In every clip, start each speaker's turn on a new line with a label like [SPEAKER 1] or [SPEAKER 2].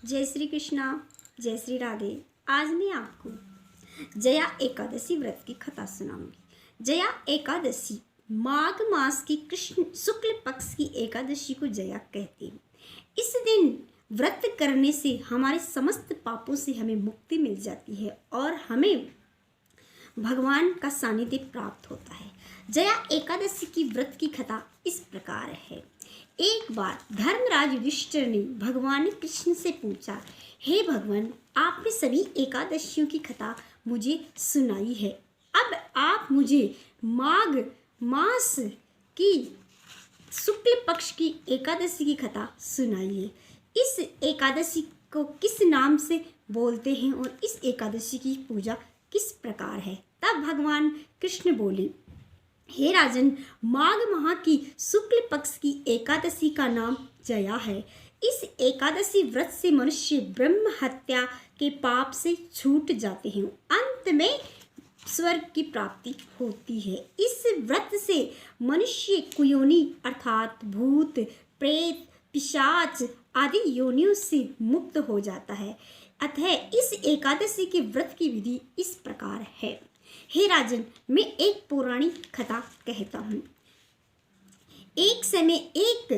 [SPEAKER 1] जय श्री कृष्णा, जय श्री राधे। आज मैं आपको जया एकादशी व्रत की कथा सुनाऊंगी। जया एकादशी माघ मास की कृष्ण शुक्ल पक्ष की एकादशी को जया कहते हैं। इस दिन व्रत करने से हमारे समस्त पापों से हमें मुक्ति मिल जाती है और हमें भगवान का सानिध्य प्राप्त होता है। जया एकादशी की व्रत की कथा इस प्रकार है। एक बार धर्मराज युधिष्ठिर ने भगवान कृष्ण से पूछा, हे भगवान, आपने सभी एकादशियों की कथा मुझे सुनाई है, अब आप मुझे माघ मास की शुक्ल पक्ष की एकादशी की कथा सुनाइए। इस एकादशी को किस नाम से बोलते हैं और इस एकादशी की पूजा किस प्रकार है। तब भगवान कृष्ण बोले, हे राजन, माघ माह की शुक्ल पक्ष की एकादशी का नाम जया है। इस एकादशी व्रत से मनुष्य ब्रह्म हत्या के पाप से छूट जाते हैं, अंत में स्वर्ग की प्राप्ति होती है। इस व्रत से मनुष्य कुयोनि अर्थात भूत, प्रेत, पिशाच आदि योनियों से मुक्त हो जाता है। अतः इस एकादशी के व्रत की विधि इस प्रकार है। हे राजन, मैं एक पौराणिक कथा कहता हूँ। एक समय एक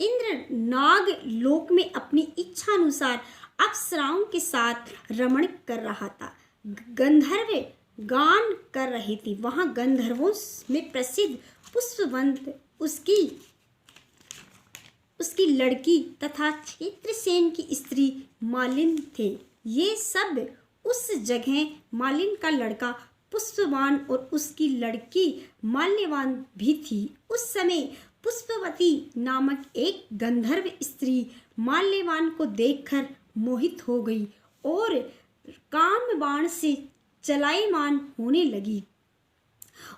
[SPEAKER 1] इंद्र नाग लोक में अपनी इच्छा अनुसार अप्सराओं के साथ रमण कर रहा था। गंधर्व गान कर रहे थे। वहाँ गंधर्वों में प्रसिद्ध पुष्पवंत, उसकी लड़की तथा चित्रसेन की स्त्री मालिन थे। ये सब उस जगह मालिन का लड़का पुष्पवान और उसकी लड़की माल्यवान भी थी। उस समय पुष्पवती नामक एक गंधर्व स्त्री माल्यवान को देखकर मोहित हो गई और काम बाण से चलायमान होने लगी।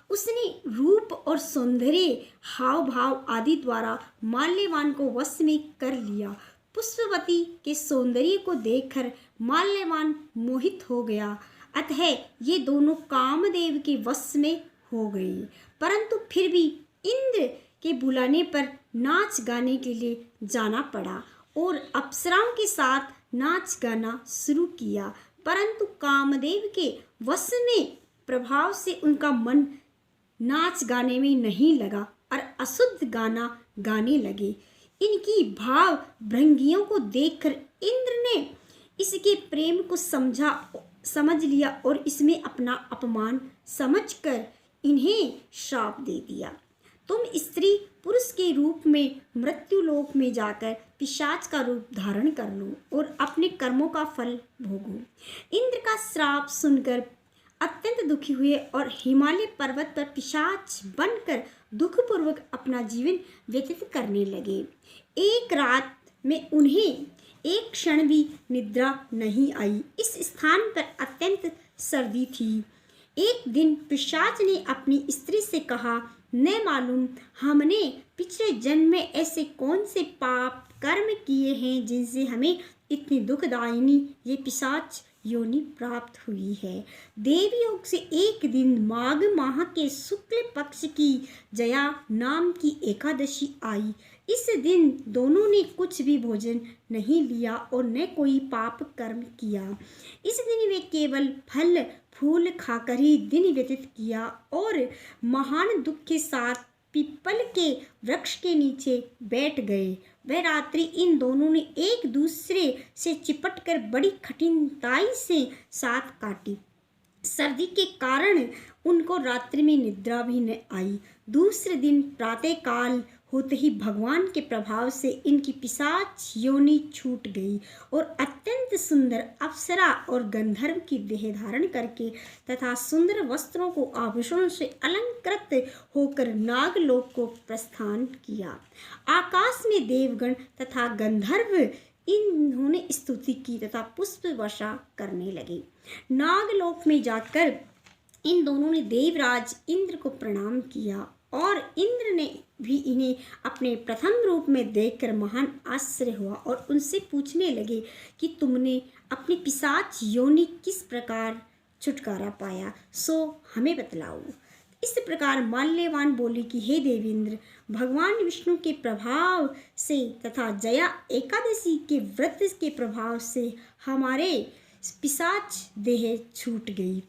[SPEAKER 1] उसने रूप और सौंदर्य, हाव भाव आदि द्वारा माल्यवान को वश में कर लिया। पुष्पवती के सौंदर्य को देखकर माल्यवान मोहित हो गया। अतः ये दोनों कामदेव के वश में हो गई। परंतु फिर भी इंद्र के बुलाने पर नाच गाने के लिए जाना पड़ा और अप्सराओं के साथ नाच गाना शुरू किया। परंतु कामदेव के वश में प्रभाव से उनका मन नाच गाने में नहीं लगा और अशुद्ध गाना गाने लगे। इनकी भाव भृंगियों को देखकर इंद्र ने इसके प्रेम को समझ लिया और इसमें अपना अपमान समझकर इन्हें श्राप दे दिया। तुम स्त्री पुरुष के रूप में मृत्युलोक में जाकर पिशाच का रूप धारण कर लो और अपने कर्मों का फल भोगो। इंद्र का श्राप सुनकर अत्यंत दुखी हुए और हिमालय पर्वत पर पिशाच बनकर दुखपूर्वक अपना जीवन व्यतीत करने लगे। एक रात में उन्हें एक क्षण भी निद्रा नहीं आई। इस स्थान पर अत्यंत सर्दी थी। एक दिन पिशाच ने अपनी स्त्री से कहा, न मालूम हमने पिछले जन्म में ऐसे कौन से पाप कर्म किए हैं जिनसे हमें इतनी दुखदायिनी ये पिशाच योनि प्राप्त हुई है। देवयोग से एक दिन माघ माह के शुक्ल पक्ष की जया नाम की एकादशी आई। इस दिन दोनों ने कुछ भी भोजन नहीं लिया और न कोई पाप कर्म किया। इस दिन वे केवल फल फूल खाकर ही दिन व्यतीत किया और महान दुख के साथ पीपल के वृक्ष के नीचे बैठ गए। वह रात्रि इन दोनों ने एक दूसरे से चिपटकर बड़ी कठिनाई से साथ काटी। सर्दी के कारण उनको रात्रि में निद्रा भी न आई। दूसरे दिन प्रातः काल होते ही भगवान के प्रभाव से इनकी पिशाच योनि छूट गई और अत्यंत सुंदर अप्सरा और गंधर्व की देह धारण करके तथा सुंदर वस्त्रों को आभूषणों से अलंकृत होकर नागलोक को प्रस्थान किया। आकाश में देवगण तथा गंधर्व इन्होंने स्तुति की तथा पुष्प वर्षा करने लगे। नागलोक में जाकर इन दोनों ने देवराज इंद्र को प्रणाम किया और इंद्र ने भी इन्हें अपने प्रथम रूप में देखकर महान आश्चर्य हुआ और उनसे पूछने लगे कि तुमने अपनी पिशाच योनि किस प्रकार छुटकारा पाया, सो हमें बतलाओ। इस प्रकार माल्यवान बोले कि हे देवेंद्र, भगवान विष्णु के प्रभाव से तथा जया एकादशी के व्रत के प्रभाव से हमारे पिशाच देह छूट गई।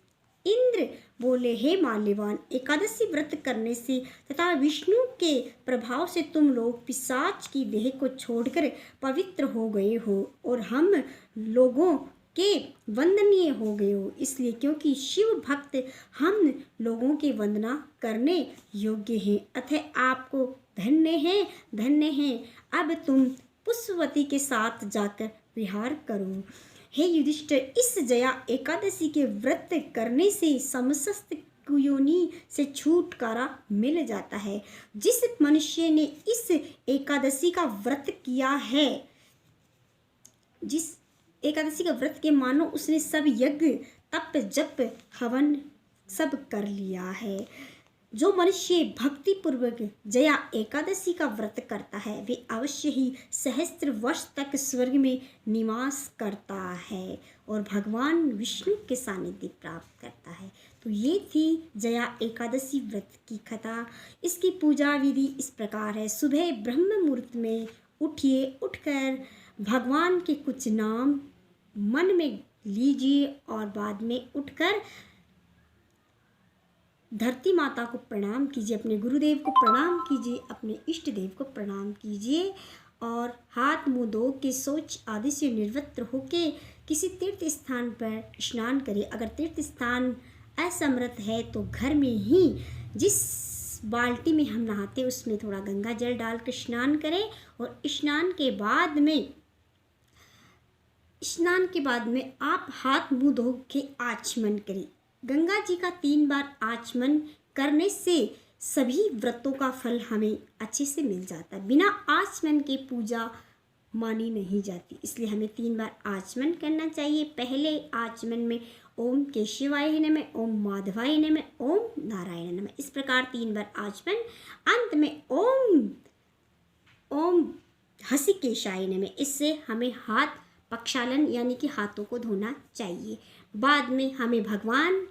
[SPEAKER 1] इंद्र बोले, हे माल्यवान, एकादशी व्रत करने से तथा विष्णु के प्रभाव से तुम लोग पिशाच की देह को छोड़कर पवित्र हो गए हो और हम लोगों के वंदनीय हो गए हो। इसलिए क्योंकि शिव भक्त हम लोगों के वंदना करने योग्य हैं, अतः आपको धन्य है, धन्य है। अब तुम पुष्पवती के साथ जाकर विहार करो। हे युधिष्ठिर, इस जया एकादशी के व्रत करने से समस्त कुयोनि से छुटकारा मिल जाता है। जिस मनुष्य ने इस एकादशी का व्रत किया है, जिस एकादशी का व्रत के मानो उसने सब यज्ञ तप जप हवन सब कर लिया है। जो मनुष्य भक्ति पूर्वक जया एकादशी का व्रत करता है, वे अवश्य ही सहस्त्र वर्ष तक स्वर्ग में निवास करता है और भगवान विष्णु के सानिध्य प्राप्त करता है। तो ये थी जया एकादशी व्रत की कथा। इसकी पूजा विधि इस प्रकार है। सुबह ब्रह्म मुहूर्त में उठिए, उठकर भगवान के कुछ नाम मन में लीजिए और बाद में उठकर धरती माता को प्रणाम कीजिए, अपने गुरुदेव को प्रणाम कीजिए, अपने इष्ट देव को प्रणाम कीजिए और हाथ मुंह धो के शौच आदि से निवृत्त होके किसी तीर्थ स्थान पर स्नान करिए। अगर तीर्थ स्थान असमर्थ है तो घर में ही जिस बाल्टी में हम नहाते उसमें थोड़ा गंगा जल डालकर स्नान करें और स्नान के बाद में आप हाथ मुंह धो के आचमन करें। गंगा जी का 3 बार आचमन करने से सभी व्रतों का फल हमें अच्छे से मिल जाता है। बिना आचमन के पूजा मानी नहीं जाती, इसलिए हमें 3 बार आचमन करना चाहिए। पहले आचमन में ओम केशवाय नमः, ओम माधवाय नमः, ओम नारायण नमः, इस प्रकार 3 बार आचमन। अंत में ओम हसिकेशाय नमः, इससे हमें हाथ प्रक्षालन यानी कि हाथों को धोना चाहिए। बाद में हमें भगवान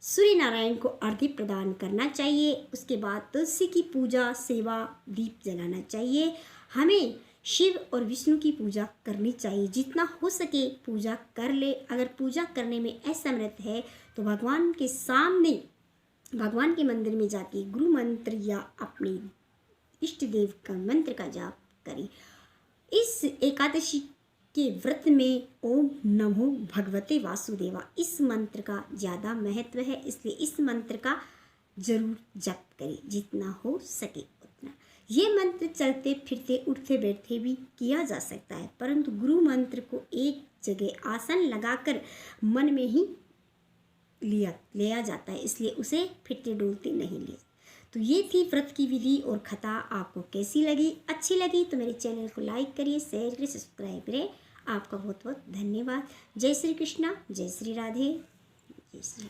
[SPEAKER 1] सूर्य नारायण को अर्घ्य प्रदान करना चाहिए। उसके बाद तुलसी की पूजा, सेवा, दीप जलाना चाहिए। हमें शिव और विष्णु की पूजा करनी चाहिए। जितना हो सके पूजा कर ले। अगर पूजा करने में असमर्थ है तो भगवान के सामने, भगवान के मंदिर में जाके गुरु मंत्र या अपने इष्ट देव का मंत्र का जाप करें। इस एकादशी के व्रत में ओम नमो भगवते वासुदेवा, इस मंत्र का ज़्यादा महत्व है, इसलिए इस मंत्र का जरूर जप करें जितना हो सके उतना। ये मंत्र चलते फिरते उठते बैठते भी किया जा सकता है, परंतु गुरु मंत्र को एक जगह आसन लगाकर मन में ही लिया जाता है, इसलिए उसे फिरते डोलते नहीं लिया। तो ये थी व्रत की विधि और कथा। आपको कैसी लगी? अच्छी लगी तो मेरे चैनल को लाइक करिए, शेयर करिए, सब्सक्राइब करें। आपका बहुत बहुत धन्यवाद। जय श्री कृष्णा, जय श्री राधे, जय श्री